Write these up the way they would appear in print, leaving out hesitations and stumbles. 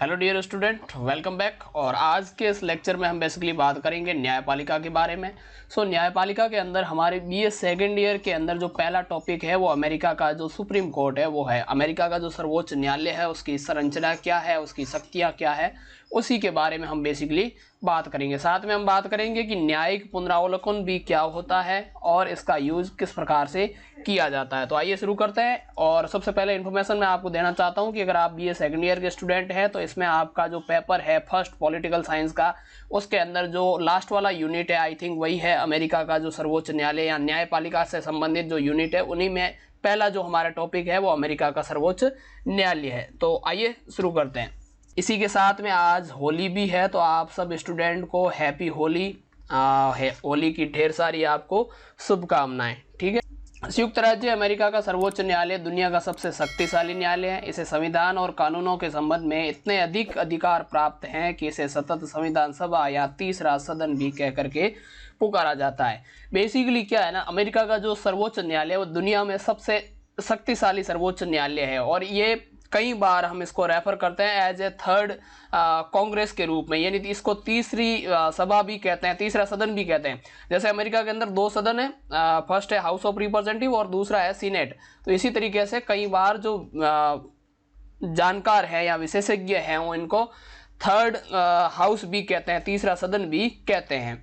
Hello dear student, welcome back. और आज के इस लेक्चर में हम बेसिकली बात करेंगे न्यायपालिका के बारे में। न्यायपालिका के अंदर हमारे बीए सेकेंड ईयर के अंदर जो पहला टॉपिक है वो अमेरिका का जो सुप्रीम कोर्ट है वो है। अमेरिका का जो सर्वोच्च न्यायालय है उसकी संरचना क्या है, उसकी शक्तियाँ क्या है, उसी के बारे में हम बेसिकली बात करेंगे। साथ में हम बात करेंगे कि न्यायिक पुनरावलोकन भी क्या होता है और इसका यूज किस प्रकार से किया जाता है। तो आइए शुरू करते हैं। और सबसे पहले इन्फॉर्मेशन मैं आपको देना चाहता हूं कि अगर आप बीए सेकंड ईयर के स्टूडेंट हैं तो इसमें आपका जो पेपर है फर्स्ट पॉलिटिकल साइंस का, उसके अंदर जो लास्ट वाला यूनिट है आई थिंक वही है अमेरिका का जो सर्वोच्च न्यायालय या न्यायपालिका से संबंधित जो यूनिट है, उन्हीं में पहला जो हमारा टॉपिक है वो अमेरिका का सर्वोच्च न्यायालय है। तो आइए शुरू करते हैं। इसी के साथ में आज होली भी है, तो आप सब स्टूडेंट को हैप्पी होली होली की ढेर सारी आपको शुभकामनाएं। ठीक है। संयुक्त राज्य अमेरिका का सर्वोच्च न्यायालय दुनिया का सबसे शक्तिशाली न्यायालय है। इसे संविधान और कानूनों के संबंध में इतने अधिक अधिकार प्राप्त हैं कि इसे सतत संविधान सभा या तीसरा सदन भी कह करके पुकारा जाता है। बेसिकली क्या है ना, अमेरिका का जो सर्वोच्च न्यायालय वो दुनिया में सबसे शक्तिशाली सर्वोच्च न्यायालय है। और ये कई बार हम इसको रेफर करते हैं एज ए थर्ड कांग्रेस के रूप में, यानी इसको तीसरी सभा भी कहते हैं, तीसरा सदन भी कहते हैं। जैसे अमेरिका के अंदर दो सदन है, फर्स्ट है हाउस ऑफ रिप्रेजेंटेटिव और दूसरा है सीनेट। तो इसी तरीके से कई बार जो जानकार है या विशेषज्ञ हैं वो इनको थर्ड हाउस भी कहते हैं, तीसरा सदन भी कहते हैं।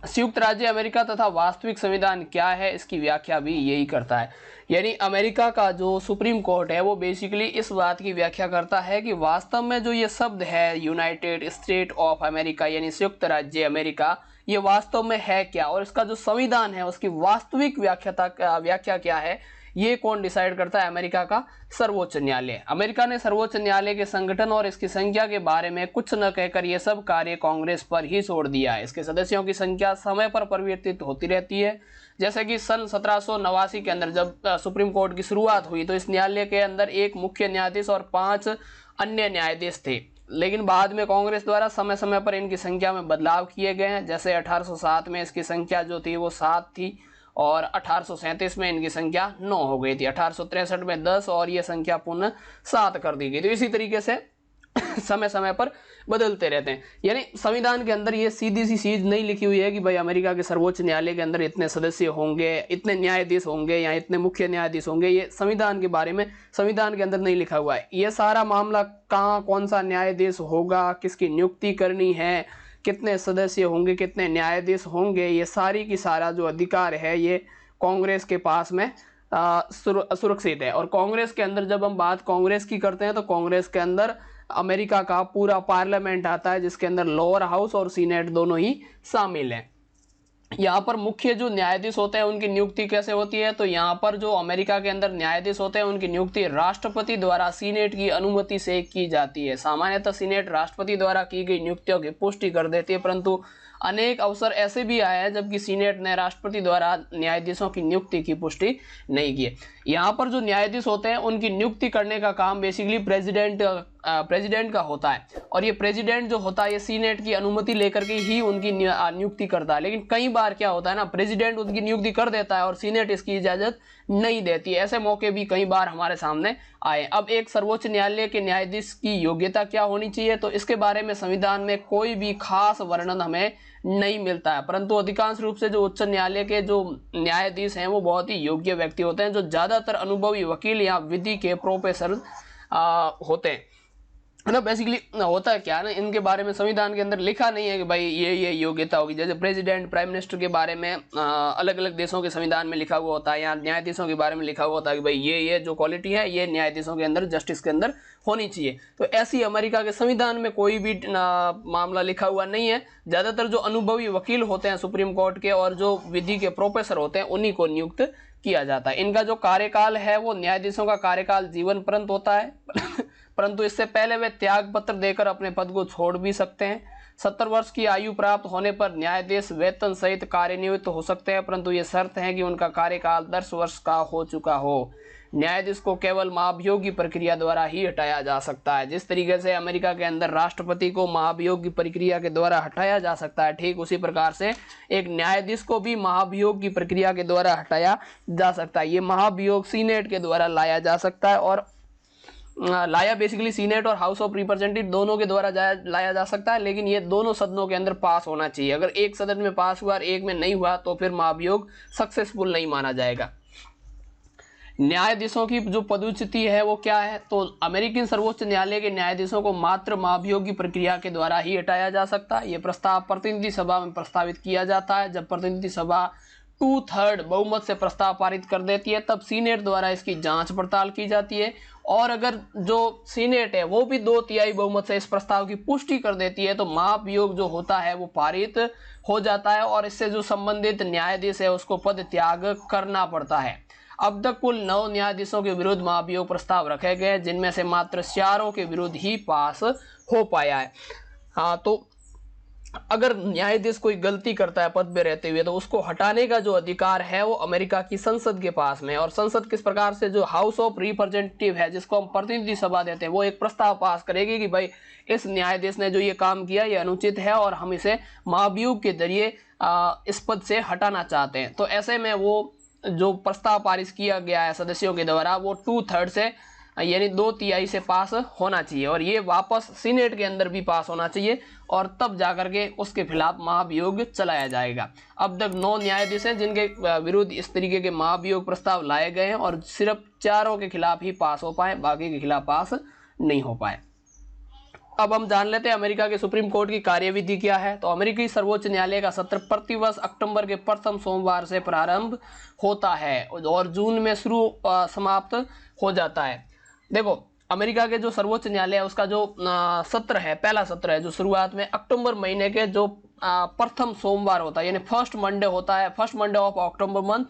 संयुक्त राज्य अमेरिका तथा वास्तविक संविधान क्या है इसकी व्याख्या भी यही करता है। यानी अमेरिका का जो सुप्रीम कोर्ट है वो बेसिकली इस बात की व्याख्या करता है कि वास्तव में जो ये शब्द है यूनाइटेड स्टेट ऑफ अमेरिका यानी संयुक्त राज्य अमेरिका, ये वास्तव में है क्या, और इसका जो संविधान है उसकी वास्तविक व्याख्या क्या है, ये कौन डिसाइड करता है? अमेरिका का सर्वोच्च न्यायालय। अमेरिका ने सर्वोच्च न्यायालय के संगठन और इसकी संख्या के बारे में कुछ न कहकर यह सब कार्य कांग्रेस पर ही छोड़ दिया है। इसके सदस्यों की संख्या समय पर परिवर्तित होती रहती है। जैसे कि सन 1789 के अंदर जब सुप्रीम कोर्ट की शुरुआत हुई तो इस न्यायालय के अंदर एक मुख्य न्यायाधीश और 5 अन्य न्यायाधीश थे, लेकिन बाद में कांग्रेस द्वारा समय समय पर इनकी संख्या में बदलाव किए गए हैं। जैसे 1807 में इसकी संख्या जो थी वो 7 थी और 1837 में इनकी संख्या 9 हो गई थी, 1863 में 10 और ये संख्या पुनः 7 कर दी गई। तो इसी तरीके से समय समय पर बदलते रहते हैं। यानी संविधान के अंदर ये सीधी सी चीज नहीं लिखी हुई है कि भाई अमेरिका के सर्वोच्च न्यायालय के अंदर इतने सदस्य होंगे, इतने न्यायाधीश होंगे या इतने मुख्य न्यायाधीश होंगे। ये संविधान के बारे में संविधान के अंदर नहीं लिखा हुआ है। ये सारा मामला कहाँ कौन सा न्यायाधीश होगा, किसकी नियुक्ति करनी है, कितने सदस्य होंगे, कितने न्यायाधीश होंगे, ये सारी की सारा जो अधिकार है ये कांग्रेस के पास में सुरक्षित है। और कांग्रेस के अंदर जब हम बात कांग्रेस की करते हैं तो कांग्रेस के अंदर अमेरिका का पूरा पार्लियामेंट आता है, जिसके अंदर लोअर हाउस और सीनेट दोनों ही शामिल हैं। यहाँ पर मुख्य जो न्यायाधीश होते हैं उनकी नियुक्ति कैसे होती है? तो यहाँ पर जो अमेरिका के अंदर न्यायाधीश होते हैं उनकी नियुक्ति राष्ट्रपति द्वारा सीनेट की अनुमति से की जाती है। सामान्यतः सीनेट राष्ट्रपति द्वारा की गई नियुक्तियों की पुष्टि कर देती है, परंतु अनेक अवसर ऐसे भी आए हैं जबकि सीनेट ने राष्ट्रपति द्वारा न्यायाधीशों की नियुक्ति की पुष्टि नहीं की है। यहाँ पर जो न्यायाधीश होते हैं उनकी नियुक्ति करने का काम बेसिकली प्रेसिडेंट का होता है। और ये प्रेसिडेंट जो होता है ये सीनेट की अनुमति लेकर के ही उनकी नियुक्ति करता है। लेकिन कई बार क्या होता है ना, प्रेसिडेंट उनकी नियुक्ति कर देता है और सीनेट इसकी इजाजत नहीं देती है। ऐसे मौके भी कई बार हमारे सामने आए। अब एक सर्वोच्च न्यायालय के न्यायाधीश की योग्यता क्या होनी चाहिए, तो इसके बारे में संविधान में कोई भी खास वर्णन हमें नहीं मिलता है, परंतु अधिकांश रूप से जो उच्च न्यायालय के जो न्यायाधीश हैं वो बहुत ही योग्य व्यक्ति होते हैं, जो ज्यादातर अनुभवी वकील या विधि के प्रोफेसर होते हैं, है ना। बेसिकली होता है क्या ना, इनके बारे में संविधान के अंदर लिखा नहीं है कि भाई ये योग्यता होगी। जैसे प्रेसिडेंट, प्राइम मिनिस्टर के बारे में अलग अलग देशों के संविधान में लिखा हुआ होता है, या न्यायाधीशों के बारे में लिखा हुआ होता है कि भाई ये जो क्वालिटी है ये न्यायाधीशों के अंदर, जस्टिस के अंदर होनी चाहिए। तो ऐसी अमेरिका के संविधान में कोई भी मामला लिखा हुआ नहीं है। ज्यादातर जो अनुभवी वकील होते हैं सुप्रीम कोर्ट के और जो विधि के प्रोफेसर होते हैं उन्हीं को नियुक्त किया जाता है। इनका जो कार्यकाल है वो न्यायाधीशों का कार्यकाल जीवन पर्यंत होता है परंतु इससे पहले वे त्याग पत्र देकर अपने पद को छोड़ भी सकते हैं। 70 वर्ष की आयु प्राप्त होने पर न्यायाधीश वेतन सहित कार्यनिवृत्त हो सकते हैं, परंतु ये शर्त है कि उनका कार्यकाल 10 वर्ष का हो चुका हो। न्यायाधीश को केवल महाभियोग की प्रक्रिया द्वारा ही हटाया जा सकता है। जिस तरीके से अमेरिका के अंदर राष्ट्रपति को महाभियोग की प्रक्रिया के द्वारा हटाया जा सकता है, ठीक उसी प्रकार से एक न्यायाधीश को भी महाभियोग की प्रक्रिया के द्वारा हटाया जा सकता है। ये महाभियोग सीनेट के द्वारा लाया जा सकता है और लाया बेसिकली सीनेट और हाउस ऑफ रिप्रेजेंटेटिव दोनों के द्वारा लाया जा सकता है, लेकिन ये दोनों सदनों के अंदर पास होना चाहिए। अगर एक सदन में पास हुआ और एक में नहीं हुआ तो फिर महाभियोग सक्सेसफुल नहीं माना जाएगा। न्यायाधीशों की जो पदोन्नति है वो क्या है, तो अमेरिकी सर्वोच्च न्यायालय के न्यायाधीशों को मात्र महाभियोग की प्रक्रिया के द्वारा ही हटाया जा सकता है। ये प्रस्ताव प्रतिनिधि सभा में प्रस्तावित किया जाता है। जब प्रतिनिधि सभा 2/3 बहुमत से प्रस्ताव पारित कर देती है तब सीनेट द्वारा इसकी जांच पड़ताल की जाती है, और अगर जो सीनेट है वो भी 2/3 बहुमत से इस प्रस्ताव की पुष्टि कर देती है तो महाभियोग जो होता है वो पारित हो जाता है, और इससे जो संबंधित न्यायाधीश है उसको पद त्याग करना पड़ता है। अब तक कुल 9 न्यायाधीशों के विरुद्ध महाभियोग प्रस्ताव रखे गए, जिनमें से मात्र 4 के विरुद्ध ही पास हो पाया है। हाँ, तो अगर न्यायाधीश कोई गलती करता है पद पे रहते हुए तो उसको हटाने का जो अधिकार है वो अमेरिका की संसद के पास में है। और संसद किस प्रकार से, जो हाउस ऑफ रिप्रेजेंटेटिव है जिसको हम प्रतिनिधि सभा देते हैं, वो एक प्रस्ताव पास करेगी कि भाई इस न्यायाधीश ने जो ये काम किया ये अनुचित है और हम इसे महाभियोग के जरिए इस पद से हटाना चाहते हैं। तो ऐसे में वो जो प्रस्ताव पारित किया गया है सदस्यों के द्वारा वो 2/3 से यानी 2/3 से पास होना चाहिए, और ये वापस सीनेट के अंदर भी पास होना चाहिए, और तब जाकर के उसके खिलाफ महाभियोग चलाया जाएगा। अब तक 9 न्यायाधीश हैं जिनके विरुद्ध इस तरीके के महाभियोग प्रस्ताव लाए गए हैं, और सिर्फ 4 के खिलाफ ही पास हो पाए, बाकी के खिलाफ पास नहीं हो पाए। अब हम जान लेते हैं अमेरिका के सुप्रीम कोर्ट की कार्यविधि क्या है। तो अमेरिकी सर्वोच्च न्यायालय का सत्र प्रतिवर्ष अक्टूबर के प्रथम सोमवार से प्रारंभ होता है और जून में समाप्त हो जाता है। देखो, अमेरिका के जो सर्वोच्च न्यायालय है उसका जो सत्र है, पहला सत्र है, जो शुरुआत में अक्टूबर महीने के जो प्रथम सोमवार होता है यानी फर्स्ट मंडे होता है, first Monday of October month,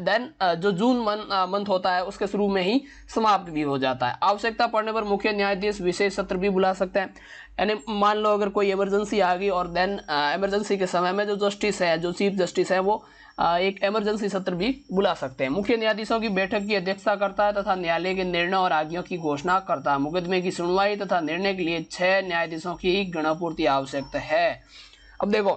then जो जून मंथ होता है उसके शुरू में ही समाप्त भी हो जाता है। आवश्यकता पड़ने पर मुख्य न्यायाधीश विशेष सत्र भी बुला सकते हैं। यानी मान लो अगर कोई इमरजेंसी आ गई और देन इमरजेंसी के समय में जो जस्टिस है, जो चीफ जस्टिस है, वो एक इमरजेंसी सत्र भी बुला सकते हैं। मुख्य न्यायाधीशों की बैठक की अध्यक्षता करता है तथा न्यायालय के निर्णय और आज्ञा की घोषणा करता है। मुकदमे की सुनवाई तथा निर्णय के लिए 6 न्यायाधीशों की गणपूर्ति आवश्यक है। अब देखो,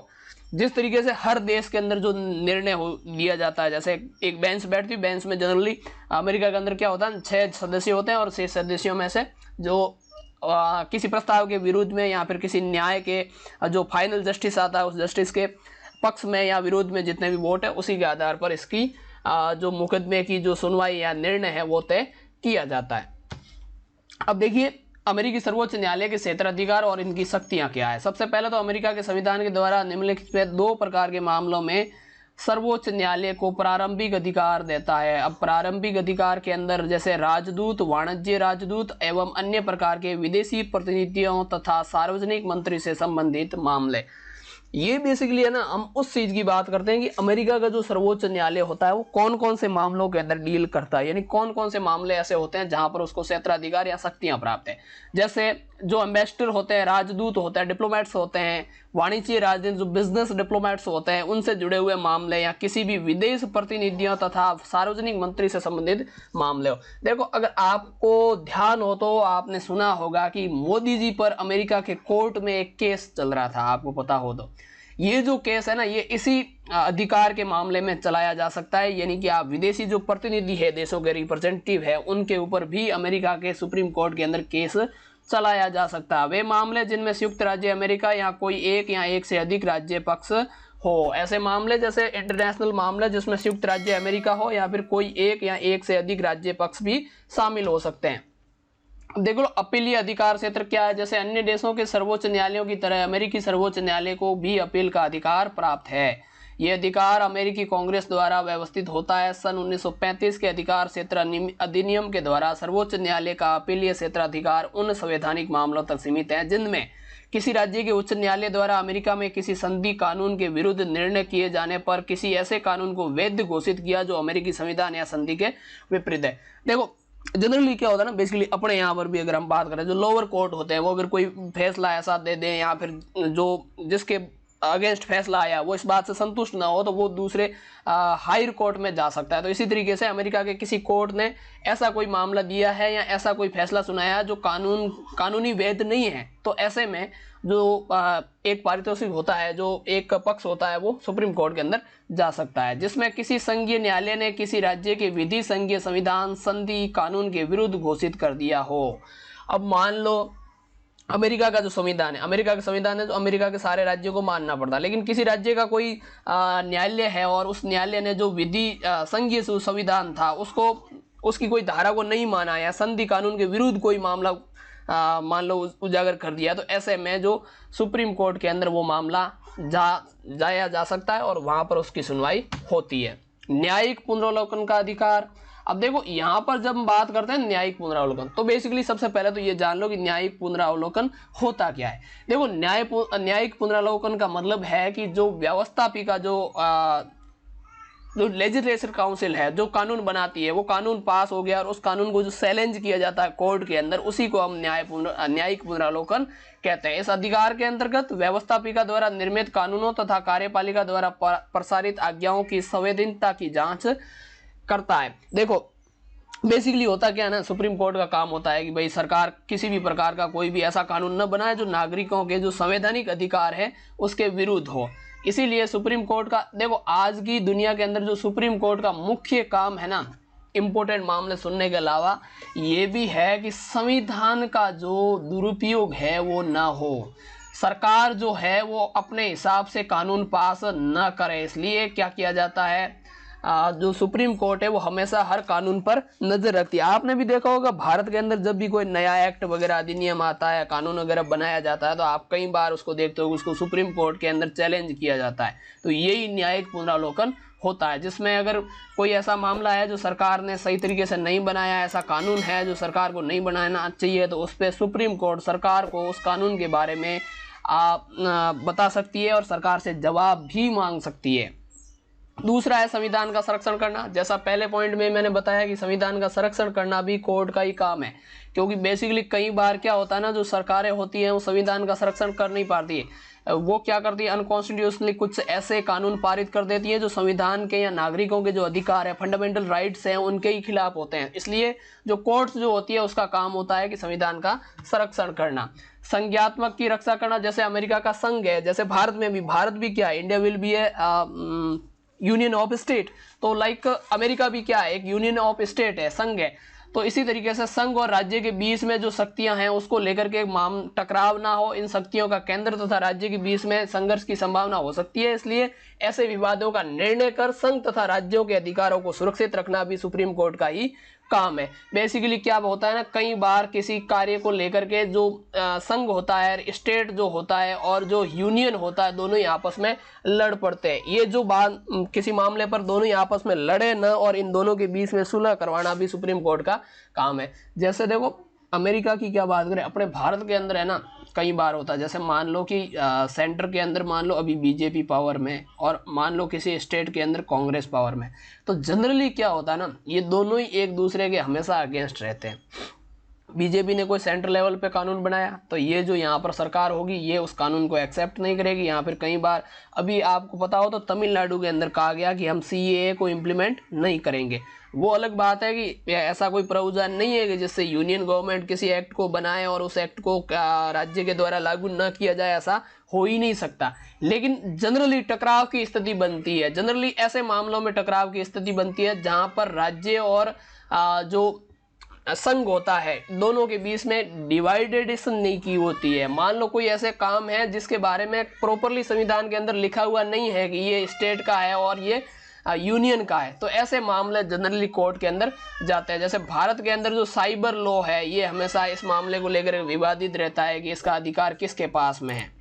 जिस तरीके से हर देश के अंदर जो निर्णय दिया जाता है, जैसे एक बेंच बैठती है, बेंच में जनरली अमेरिका के अंदर क्या होता है, 6 सदस्य होते हैं, और 6 सदस्यों में से जो किसी प्रस्ताव के विरुद्ध में या फिर किसी न्याय के जो फाइनल जस्टिस आता है उस जस्टिस के पक्ष में या विरोध में जितने भी वोट है उसी के आधार पर इसकी जो मुकदमे की जो सुनवाई या निर्णय है वो तय किया जाता है। अब देखिए, अमेरिकी सर्वोच्च न्यायालय के क्षेत्राधिकार और इनकी शक्तियां क्या है। सबसे पहले तो अमेरिका के संविधान के द्वारा निम्नलिखित में 2 प्रकार के मामलों में सर्वोच्च न्यायालय को प्रारंभिक अधिकार देता है। अब प्रारंभिक अधिकार के अंदर जैसे राजदूत, वाणिज्य राजदूत एवं अन्य प्रकार के विदेशी प्रतिनिधियों तथा सार्वजनिक मंत्री से संबंधित मामले, ये बेसिकली है ना, हम उस चीज की बात करते हैं कि अमेरिका का जो सर्वोच्च न्यायालय होता है वो कौन कौन से मामलों के अंदर डील करता है, यानी कौन कौन से मामले ऐसे होते हैं जहां पर उसको क्षेत्राधिकार या शक्तियां प्राप्त है। जैसे जो एम्बेसडर होते हैं, राजदूत होते हैं, डिप्लोमेट्स होते हैं, वाणिज्य राजदूत, जो बिजनेस डिप्लोमेट्स होते हैं, उनसे जुड़े हुए मामले या किसी भी विदेश प्रतिनिधियों तथा सार्वजनिक मंत्री से संबंधित मामले हो। देखो, अगर आपको ध्यान हो तो आपने सुना होगा कि मोदी जी पर अमेरिका के कोर्ट में एक केस चल रहा था, आपको पता हो तो। ये जो केस है ना, ये इसी अधिकार के मामले में चलाया जा सकता है, यानी कि आप विदेशी जो प्रतिनिधि है, देशों के रिप्रेजेंटेटिव है, उनके ऊपर भी अमेरिका के सुप्रीम कोर्ट के अंदर केस चलाया जा सकता है। वे मामले जिनमें संयुक्त राज्य अमेरिका या कोई एक या एक से अधिक राज्य पक्ष हो, ऐसे मामले जैसे इंटरनेशनल मामले जिसमें संयुक्त राज्य अमेरिका हो या फिर कोई एक या एक से अधिक राज्य पक्ष भी शामिल हो सकते हैं। देख लो, अपीलीय अधिकार क्षेत्र क्या है। जैसे अन्य देशों के सर्वोच्च न्यायालयों की तरह अमेरिकी सर्वोच्च न्यायालय को भी अपील का अधिकार प्राप्त है। ये अधिकार अमेरिकी कांग्रेस द्वारा व्यवस्थित होता है। सन 1935 के अधिकार क्षेत्र अधिनियम के द्वारा सर्वोच्च न्यायालय का अपीलीय क्षेत्राधिकार उन संवैधानिक मामलों तक सीमित है जिनमें किसी राज्य के उच्च न्यायालय द्वारा अमेरिका में किसी संधि कानून के विरुद्ध निर्णय किए जाने पर किसी ऐसे कानून को वैध घोषित किया जो अमेरिकी संविधान या संधि के विपरीत है। देखो, जनरली क्या होता है ना, बेसिकली अपने यहाँ पर भी अगर हम बात करें, जो लोअर कोर्ट होते हैं वो अगर कोई फैसला ऐसा दे दें या फिर जो जिसके अगेंस्ट फैसला आया, वो इस बात से संतुष्ट ना हो, तो वो दूसरे हायर कोर्ट में जा सकता है। तो इसी तरीके से अमेरिका के किसी कोर्ट ने ऐसा कोई मामला दिया है या ऐसा कोई फैसला सुनाया जो कानूनी वैध नहीं है, तो ऐसे में जो एक पारितोषिक होता है, जो एक पक्ष होता है, वो सुप्रीम कोर्ट के अंदर जा सकता है, जिसमें किसी संघीय न्यायालय ने किसी राज्य के विधि, संघीय संविधान, संधि, कानून के विरुद्ध घोषित कर दिया हो। अब मान लो अमेरिका का जो संविधान है, अमेरिका का संविधान है, तो अमेरिका के सारे राज्यों को मानना पड़ता है, लेकिन किसी राज्य का कोई न्यायालय है और उस न्यायालय ने जो विधि संघीय संविधान था उसकी कोई धारा को नहीं माना या संधि कानून के विरुद्ध कोई मामला मान लो उजागर कर दिया, तो ऐसे में जो सुप्रीम कोर्ट के अंदर वो मामला जाया जा सकता है और वहां पर उसकी सुनवाई होती है। न्यायिक पुनरावलोकन का अधिकार। अब देखो यहाँ पर जब हम बात करते हैं न्यायिक पुनरावलोकन, तो बेसिकली सबसे पहले तो ये जान लो कि न्यायिक पुनरावलोकन होता क्या है। देखो न्यायिक पुनरावलोकन का मतलब है कि जो व्यवस्थापिका जो लेजिस्लेचर काउंसिल है, जो कानून बनाती है, वो कानून पास हो गया और उस कानून को जो चैलेंज किया जाता है कोर्ट के अंदर, उसी को हम न्यायिक पुनरावलोकन कहते हैं। इस अधिकार के अंतर्गत व्यवस्थापिका द्वारा निर्मित कानूनों तथा कार्यपालिका द्वारा प्रसारित आज्ञाओं की संवैधानिकता की जांच करता है। देखो बेसिकली होता क्या है ना, सुप्रीम कोर्ट का काम होता है कि भाई सरकार किसी भी प्रकार का कोई भी ऐसा कानून न बनाए जो नागरिकों के जो संवैधानिक अधिकार है उसके विरुद्ध हो। इसीलिए सुप्रीम कोर्ट का, देखो आज की दुनिया के अंदर जो सुप्रीम कोर्ट का मुख्य काम है ना, इम्पोर्टेंट मामले सुनने के अलावा, ये भी है कि संविधान का जो दुरुपयोग है वो ना हो, सरकार जो है वो अपने हिसाब से कानून पास न करे। इसलिए क्या किया जाता है, जो सुप्रीम कोर्ट है वो हमेशा हर कानून पर नजर रखती है। आपने भी देखा होगा भारत के अंदर जब भी कोई नया एक्ट वगैरह अधिनियम आता है, कानून वगैरह बनाया जाता है, तो आप कई बार उसको देखते हो उसको सुप्रीम कोर्ट के अंदर चैलेंज किया जाता है। तो यही न्यायिक पुनरावलोकन होता है, जिसमें अगर कोई ऐसा मामला है जो सरकार ने सही तरीके से नहीं बनाया, ऐसा कानून है जो सरकार को नहीं बनाना चाहिए, तो उस पर सुप्रीम कोर्ट सरकार को उस कानून के बारे में बता सकती है और सरकार से जवाब भी मांग सकती है। दूसरा है संविधान का संरक्षण करना। जैसा पहले पॉइंट में मैंने बताया कि संविधान का संरक्षण करना भी कोर्ट का ही काम है, क्योंकि बेसिकली कई बार क्या होता है ना, जो सरकारें होती हैं वो संविधान का संरक्षण कर नहीं पाती है, वो क्या करती है, अनकॉन्स्टिट्यूशनली कुछ ऐसे कानून पारित कर देती है जो संविधान के या नागरिकों के जो अधिकार है, फंडामेंटल राइट्स हैं, उनके ही खिलाफ होते हैं। इसलिए जो कोर्ट्स जो होती है उसका काम होता है कि संविधान का संरक्षण करना, संज्ञात्मक की रक्षा करना। जैसे अमेरिका का संघ है, जैसे भारत भी क्या है, India will be A union of state, तो लाइक अमेरिका भी क्या है, एक यूनियन ऑफ स्टेट है, संघ है। तो इसी तरीके से संघ और राज्य के बीच में जो शक्तियां हैं उसको लेकर के टकराव ना हो, इन शक्तियों का केंद्र तथा राज्य के बीच में संघर्ष की संभावना हो सकती है। इसलिए ऐसे विवादों का निर्णय कर संघ तथा राज्यों के अधिकारों को सुरक्षित रखना भी सुप्रीम कोर्ट का ही काम है। बेसिकली क्या होता है ना, कई बार किसी कार्य को लेकर के जो संघ होता है, स्टेट जो होता है और जो यूनियन होता है, दोनों ही आपस में लड़ पड़ते हैं। ये जो बात किसी मामले पर दोनों ही आपस में लड़े न, और इन दोनों के बीच में सुलह करवाना भी सुप्रीम कोर्ट का काम है। जैसे देखो अमेरिका की क्या बात करें, अपने भारत के अंदर है ना, कई बार होता है, जैसे मान लो कि सेंटर के अंदर मान लो अभी बीजेपी पावर में और मान लो किसी स्टेट के अंदर कांग्रेस पावर में, तो जनरली क्या होता है ना, ये दोनों ही एक दूसरे के हमेशा अगेंस्ट रहते हैं। बीजेपी ने कोई सेंट्रल लेवल पे कानून बनाया तो ये जो यहाँ पर सरकार होगी ये उस कानून को एक्सेप्ट नहीं करेगी। यहाँ फिर कई बार अभी आपको पता हो तो तमिलनाडु के अंदर कहा गया कि हम सीएए को इम्प्लीमेंट नहीं करेंगे। वो अलग बात है कि ऐसा कोई प्रावधान नहीं है कि जिससे यूनियन गवर्नमेंट किसी एक्ट को बनाए और उस एक्ट को राज्य के द्वारा लागू न किया जाए, ऐसा हो ही नहीं सकता। लेकिन जनरली टकराव की स्थिति बनती है, जनरली ऐसे मामलों में टकराव की स्थिति बनती है जहां पर राज्य और जो संघ होता है दोनों के बीच में डिवाइडेशन नहीं की होती है। मान लो कोई ऐसे काम है जिसके बारे में प्रॉपरली संविधान के अंदर लिखा हुआ नहीं है कि ये स्टेट का है और ये यूनियन का है, तो ऐसे मामले जनरली कोर्ट के अंदर जाते हैं। जैसे भारत के अंदर जो साइबर लॉ है ये हमेशा इस मामले को लेकर विवादित रहता है कि इसका अधिकार किसके पास में है,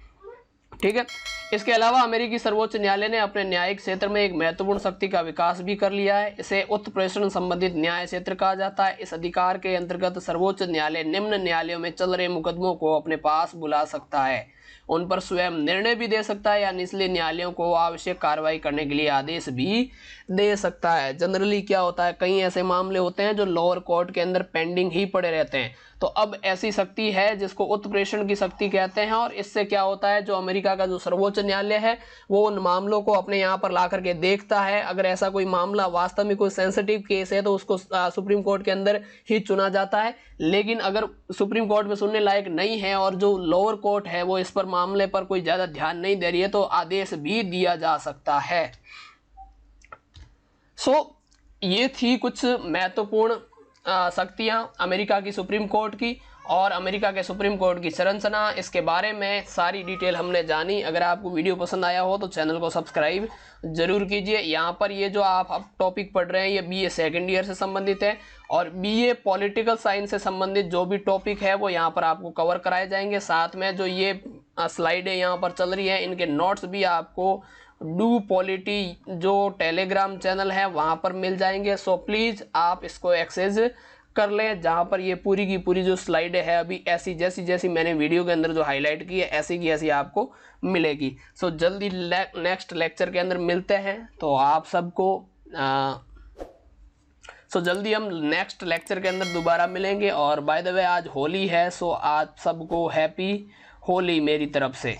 ठीक है। इसके अलावा अमेरिकी सर्वोच्च न्यायालय ने अपने न्यायिक क्षेत्र में एक महत्वपूर्ण शक्ति का विकास भी कर लिया है। इसे उत्प्रेषण संबंधित न्याय क्षेत्र कहा जाता है। इस अधिकार के अंतर्गत सर्वोच्च न्यायालय निम्न न्यायालयों में चल रहे मुकदमों को अपने पास बुला सकता है, उन पर स्वयं निर्णय भी दे सकता है या निचले न्यायालयों को आवश्यक कार्रवाई करने के लिए आदेश भी दे सकता है। जनरली क्या होता है, कई ऐसे मामले होते हैं जो लोअर कोर्ट के अंदर पेंडिंग ही पड़े रहते हैं, तो अब ऐसी शक्ति है जिसको उत्प्रेषण की शक्ति कहते हैं, और इससे क्या होता है, जो अमेरिका का जो सर्वोच्च न्यायालय है वो उन मामलों को अपने यहाँ पर ला करके देखता है। अगर ऐसा कोई मामला वास्तव में कोई सेंसिटिव केस है तो उसको सुप्रीम कोर्ट के अंदर ही चुना जाता है। लेकिन अगर सुप्रीम कोर्ट में सुनने लायक नहीं है और जो लोअर कोर्ट है वो इस पर मामले पर कोई ज़्यादा ध्यान नहीं दे रही है तो आदेश भी दिया जा सकता है। ये थी कुछ महत्वपूर्ण शक्तियां अमेरिका की सुप्रीम कोर्ट की और अमेरिका के सुप्रीम कोर्ट की संरचना। इसके बारे में सारी डिटेल हमने जानी। अगर आपको वीडियो पसंद आया हो तो चैनल को सब्सक्राइब जरूर कीजिए। यहाँ पर ये जो आप अब टॉपिक पढ़ रहे हैं ये बीए सेकेंड ईयर से संबंधित है, और बीए पॉलिटिकल साइंस से संबंधित जो भी टॉपिक है वो यहाँ पर आपको कवर कराए जाएंगे। साथ में जो ये स्लाइडें यहाँ पर चल रही है इनके नोट्स भी आपको डू पॉलिटी जो टेलीग्राम चैनल है वहाँ पर मिल जाएंगे। सो प्लीज़ आप इसको एक्सेस कर लें, जहाँ पर ये पूरी की पूरी जो स्लाइड है अभी ऐसी जैसी मैंने वीडियो के अंदर जो हाईलाइट की है ऐसी की ऐसी आपको मिलेगी। सो जल्दी नेक्स्ट लेक्चर के अंदर मिलते हैं। तो आप सबको जल्दी हम नेक्स्ट लेक्चर के अंदर दोबारा मिलेंगे। और बाय द वे आज होली है, सो आप सबको हैप्पी होली मेरी तरफ से।